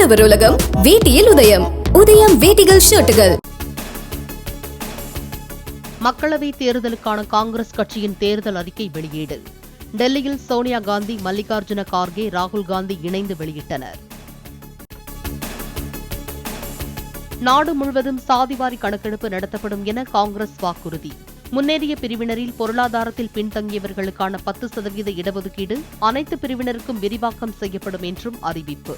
ஆடவர் உலகம் வேட்டியில் உதயம். உதயம் வேட்டிகள் ஷர்ட்டுகள். மக்களவை தேர்தலுக்கான காங்கிரஸ் கட்சியின் தேர்தல் அறிக்கை வெளியீடு. டெல்லியில் சோனியா காந்தி, மல்லிகார்ஜுன கார்கே, ராகுல் காந்தி இணைந்து வெளியிட்டனர். நாடு முழுவதும் சாதிவாரி கணக்கெடுப்பு நடத்தப்படும் என காங்கிரஸ் வாக்குறுதி. முன்னேறிய பிரிவினரில் பொருளாதாரத்தில் பின்தங்கியவர்களுக்கான 10% இடஒதுக்கீடு அனைத்து பிரிவினருக்கும் விரிவாக்கம் செய்யப்படும் என்றும் அறிவிப்பு.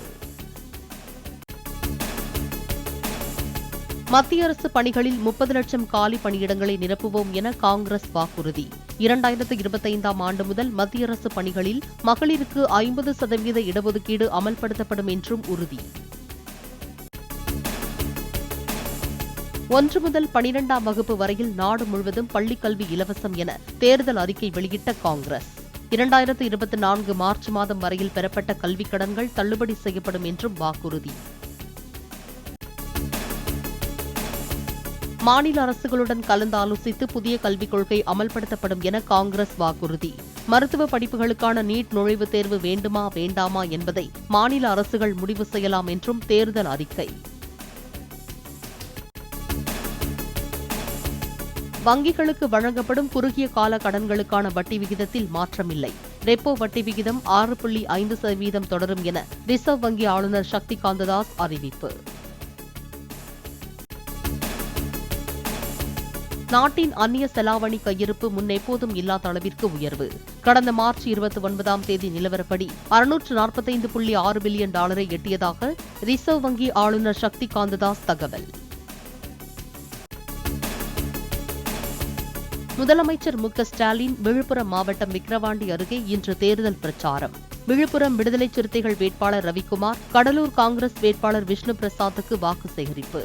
மத்திய அரசு பணிகளில் 30 லட்சம் காலி பணியிடங்களை நிரப்புவோம் என காங்கிரஸ் வாக்குறுதி. 2025ஆம் ஆண்டு முதல் மத்திய அரசு பணிகளில் மகளிருக்கு 50% இடஒதுக்கீடு அமல்படுத்தப்படும் என்றும் உறுதி. 1 முதல் 12ஆம் வகுப்பு வரையில் நாடு முழுவதும் பள்ளிக்கல்வி இலவசம் என தேர்தல் அறிக்கை வெளியிட்ட காங்கிரஸ். 2024 மார்ச் மாதம் வரையில் பெறப்பட்ட கல்விக் கடன்கள் தள்ளுபடி செய்யப்படும் என்றும் வாக்குறுதி. மாநில அரசுகளுடன் கலந்தாலோசித்து புதிய கல்விக் கொள்கை அமல்படுத்தப்படும் என காங்கிரஸ் வாக்குறுதி. மருத்துவ படிப்புகளுக்கான நீட் நுழைவுத் தேர்வு வேண்டுமா வேண்டாமா என்பதை மாநில அரசுகள் முடிவு செய்யலாம் என்றும் தேர்தல் அறிக்கை. வங்கிகளுக்கு வழங்கப்படும் குறுகிய கால கடன்களுக்கான வட்டி விகிதத்தில் மாற்றமில்லை. ரெப்போ வட்டி விகிதம் 6.5% தொடரும் என ரிசர்வ் வங்கி ஆளுநர் சக்தி காந்ததாஸ் அறிவிப்பு. நாட்டின் அந்நிய செலாவணி கையிருப்பு முன்னெப்போதும் இல்லாத அளவிற்கு உயர்வு. கடந்த மார்ச் 29ஆம் தேதி நிலவரப்படி $645.6 பில்லியன் எட்டியதாக ரிசர்வ் வங்கி ஆளுநர் சக்தி காந்ததாஸ் தகவல். முதலமைச்சர் மு.க.ஸ்டாலின் விழுப்புரம் மாவட்டம் விக்கிரவாண்டி அருகே இன்று தேர்தல் பிரச்சாரம். விழுப்புரம் விடுதலை சிறுத்தைகள் வேட்பாளர் ரவிக்குமார், கடலூர் காங்கிரஸ் வேட்பாளர் விஷ்ணு பிரசாத்துக்கு வாக்கு சேகரிப்பு.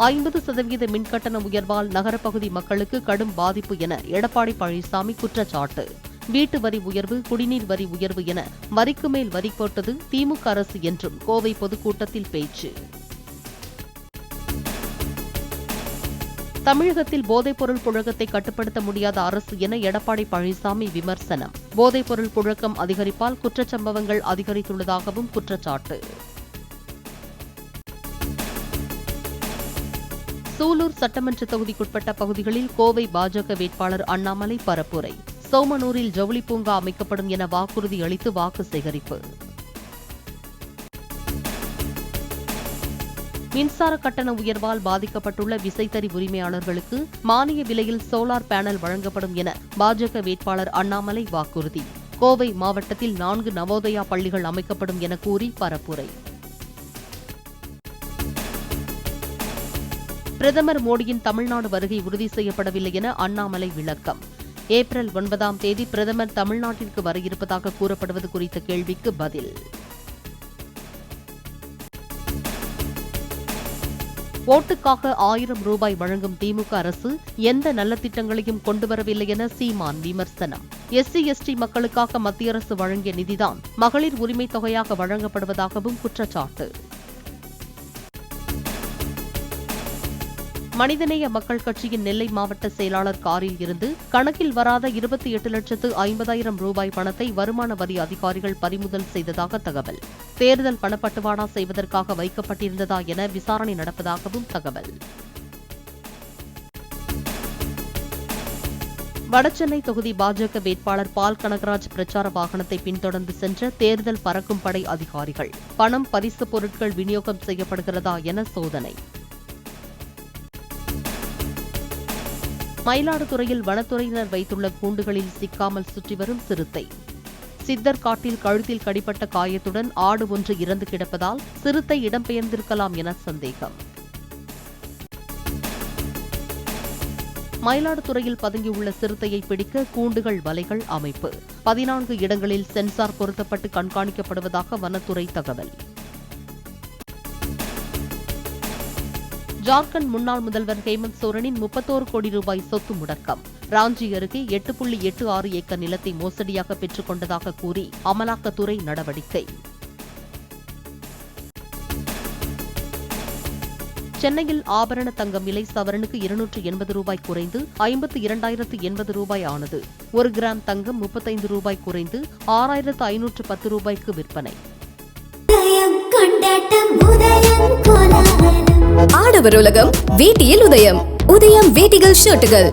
50% மின்கட்டண உயர்வால் நகரப்பகுதி மக்களுக்கு கடும் பாதிப்பு என எடப்பாடி பழனிசாமி குற்றச்சாட்டு. வீட்டு வரி உயர்வு, குடிநீர் வரி உயர்வு என வரிக்கு மேல் வரி போட்டது திமுக அரசு என்றும் கோவை பொதுக்கூட்டத்தில் பேச்சு. தமிழகத்தில் போதைப்பொருள் புழக்கத்தை கட்டுப்படுத்த முடியாத அரசு என எடப்பாடி பழனிசாமி விமர்சனம். போதைப்பொருள் புழக்கம் அதிகரிப்பால் குற்றச்சம்பவங்கள் அதிகரித்துள்ளதாகவும் குற்றச்சாட்டு. சூலூர் சட்டமன்ற தொகுதிக்குட்பட்ட பகுதிகளில் கோவை பாஜக வேட்பாளர் அண்ணாமலை பரப்புரை. சோமனூரில் ஜவுளி பூங்கா அமைக்கப்படும் என வாக்குறுதி அளித்து வாக்கு சேகரிப்பு. மின்சார கட்டண உயர்வால் பாதிக்கப்பட்டுள்ள விசைத்தறி உரிமையாளர்களுக்கு மானிய விலையில் சோலார் பேனல் வழங்கப்படும் என பாஜக வேட்பாளர் அண்ணாமலை வாக்குறுதி. கோவை மாவட்டத்தில் 4 நவோதயா பள்ளிகள் அமைக்கப்படும் என கூறி பரப்புரை. பிரதமர் மோடியின் தமிழ்நாடு வருகை உறுதி செய்யப்படவில்லை என அண்ணாமலை விளக்கம். ஏப்ரல் 9ஆம் தேதி பிரதமர் தமிழ்நாட்டிற்கு வர இருப்பதாக கூறப்படுவது குறித்த கேள்விக்கு பதில். ஓட்டுக்காக 1000 ரூபாய் வழங்கும் திமுக அரசு எந்த நல்ல திட்டங்களையும் கொண்டுவரவில்லை என சீமான் விமர்சனம். SC/ST மக்களுக்காக மத்திய அரசு வழங்கிய நிதிதான் மகளிர் உரிமை தொகையாக வழங்கப்படுவதாகவும் குற்றச்சாட்டு. மனிதநேய மக்கள் கட்சியின் நெல்லை மாவட்ட செயலாளர் காரில் இருந்து கணக்கில் வராத 28,50,000 ரூபாய் பணத்தை வருமான வரி அதிகாரிகள் பறிமுதல் செய்ததாக தகவல். தேர்தல் பணப்பட்டுவாடா செய்வதற்காக வைக்கப்பட்டிருந்ததா என விசாரணை நடப்பதாகவும் தகவல். வடசென்னை தொகுதி பாஜக வேட்பாளர் பால் கனகராஜ் பிரச்சார வாகனத்தை பின்தொடர்ந்து சென்ற தேர்தல் பறக்கும் படை அதிகாரிகள். பணம், பரிசு பொருட்கள் விநியோகம் செய்யப்படுகிறதா என சோதனை. மயிலாடுதுறையில் வனத்துறையினர் வைத்துள்ள கூண்டுகளில் சிக்காமல் சுற்றி வரும் சிறுத்தை. சித்தர் காட்டில் கழுத்தில் கடிப்பட்ட காயத்துடன் ஆடு ஒன்று இறந்து கிடப்பதால் சிறுத்தை இடம்பெயர்ந்திருக்கலாம் என சந்தேகம். மயிலாடுதுறையில் பதுங்கியுள்ள சிறுத்தையை பிடிக்க கூண்டுகள், வலைகள் அமைப்பு. 14 இடங்களில் சென்சார் பொருத்தப்பட்டு கண்காணிக்கப்படுவதாக வனத்துறை தகவல். ஜார்க்கண்ட் முன்னாள் முதல்வர் ஹேமந்த் சோரனின் 31 கோடி ரூபாய் சொத்து முடக்கம். ராஞ்சி அருகே 8.86 ஏக்கர் நிலத்தை மோசடியாக பெற்றுக் கொண்டதாக கூறி அமலாக்கத்துறை நடவடிக்கை. சென்னையில் ஆபரண தங்கம் விலை சவரனுக்கு 280 ரூபாய் குறைந்து 52,080 ரூபாய் ஆனது. 1 கிராம் தங்கம் 35 ரூபாய் குறைந்து 6,510 ரூபாய்க்கு விற்பனை. ஆடவர் உலகம் வேட்டியில் உதயம். உதயம் வேட்டிகள் ஷர்ட்டுகள்.